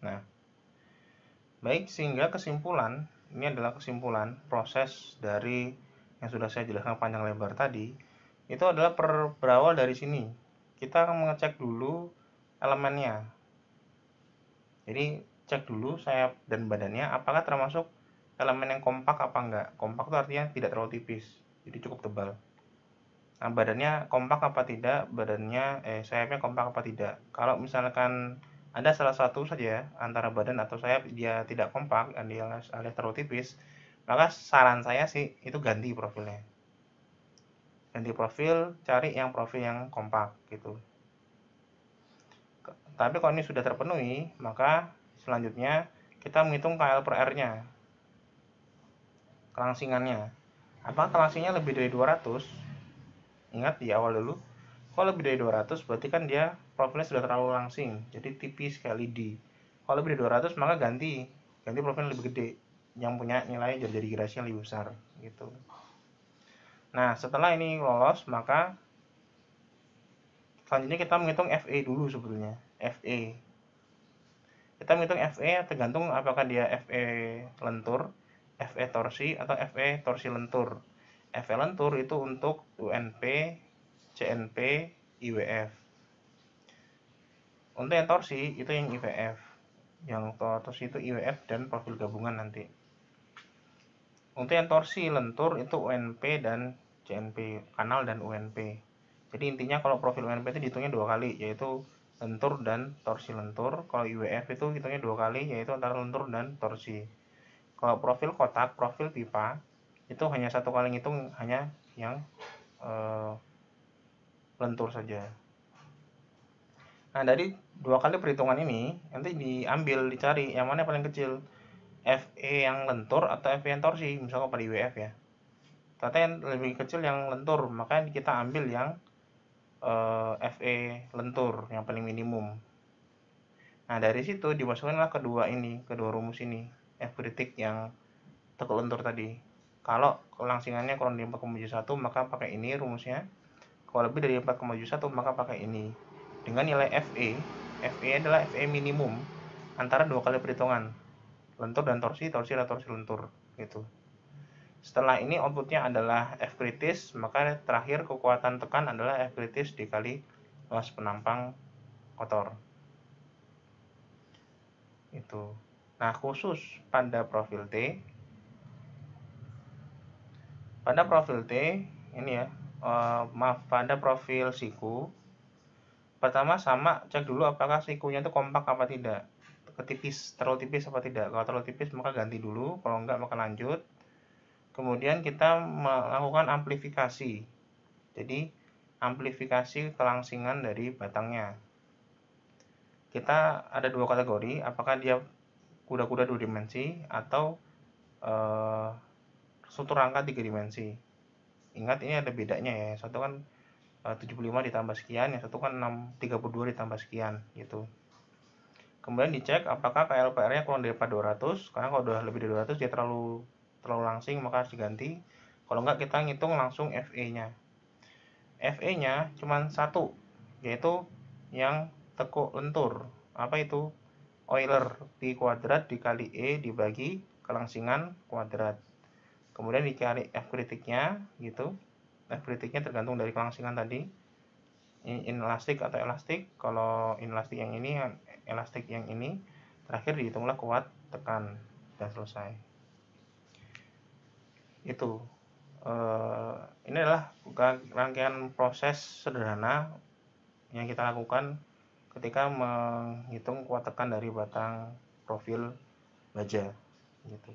Nah, baik, sehingga kesimpulan, ini adalah kesimpulan proses dari yang sudah saya jelaskan panjang lebar tadi, itu adalah berawal dari sini. Kita akan mengecek dulu elemennya. Jadi cek dulu sayap dan badannya apakah termasuk elemen yang kompak apa enggak. Kompak itu artinya tidak terlalu tipis, jadi cukup tebal. Nah, badannya kompak apa tidak, sayapnya kompak apa tidak. Kalau misalkan ada salah satu saja antara badan atau sayap dia tidak kompak alias terlalu tipis, maka saran saya sih itu ganti profilnya. Ganti profil, cari yang profil yang kompak gitu. Tapi kalau ini sudah terpenuhi, maka selanjutnya kita menghitung KL per R-nya, kelangsingannya. Apakah kelangsingannya lebih dari 200? Ingat di awal dulu, kalau lebih dari 200 berarti kan dia profilnya sudah terlalu langsing, jadi tipis kayak lidi. Kalau lebih dari 200 maka ganti profil yang lebih gede, yang punya nilai jadi gerasi yang lebih besar gitu. Nah, setelah ini lolos, maka selanjutnya kita menghitung FE dulu sebetulnya. FE. Kita menghitung FE tergantung apakah dia FE lentur, FE torsi, atau FE torsi lentur. FE lentur itu untuk UNP, CNP, IWF. Untuk yang torsi itu yang IWF. Yang torsi itu IWF dan profil gabungan nanti. Untuk yang torsi lentur itu UNP dan CNP, kanal dan UNP. Jadi intinya kalau profil UNP itu dihitungnya 2 kali, yaitu lentur dan torsi lentur. Kalau IWF itu hitungnya 2 kali, yaitu antara lentur dan torsi. Kalau profil kotak, profil pipa, itu hanya 1 kali ngitung, hanya yang lentur saja. Nah, dari 2 kali perhitungan ini nanti diambil, dicari yang mana yang paling kecil, FE yang lentur atau FE yang torsi, misalnya pada IWF ya. Ternyata yang lebih kecil yang lentur, maka kita ambil yang FE lentur yang paling minimum. Nah, dari situ dimasukkanlah kedua rumus ini, F kritik yang tekuk lentur tadi. Kalau kelangsingannya kurang dari 4,71 maka pakai ini rumusnya. Kalau lebih dari 4,71 maka pakai ini. Dengan nilai FE, FE adalah FE minimum antara 2 kali perhitungan, lentur dan torsi, torsi dan torsi lentur gitu. Setelah ini outputnya adalah F kritis, maka terakhir kekuatan tekan adalah F kritis dikali luas penampang kotor. Itu. Nah, khusus pada profil T, ini ya, pada profil siku, pertama sama cek dulu apakah sikunya itu kompak apa tidak, terlalu tipis apa tidak. Kalau terlalu tipis maka ganti dulu, kalau enggak maka lanjut. Kemudian kita melakukan amplifikasi. Jadi amplifikasi kelangsingan dari batangnya. Kita ada 2 kategori, apakah dia kuda-kuda 2 dimensi atau struktur rangka 3 dimensi. Ingat ini ada bedanya ya, satu kan 75 ditambah sekian, yang satu kan 32 ditambah sekian gitu. Kemudian dicek apakah KLPR-nya kurang dari 200, karena kalau udah lebih dari 200 dia terlalu langsing maka harus diganti. Kalau enggak kita ngitung langsung FE-nya. FE-nya cuma satu, yaitu yang tekuk lentur. Apa itu? Euler, P kuadrat dikali E dibagi kelangsingan kuadrat. Kemudian dicari F kritiknya gitu. F kritiknya tergantung dari kelangsingan tadi. Inelastik atau elastik. Kalau inelastik yang ini, elastik yang ini. Terakhir dihitunglah kuat tekan dan selesai. Itu. Ini adalah rangkaian proses sederhana yang kita lakukan ketika menghitung kuat tekan dari batang profil baja gitu.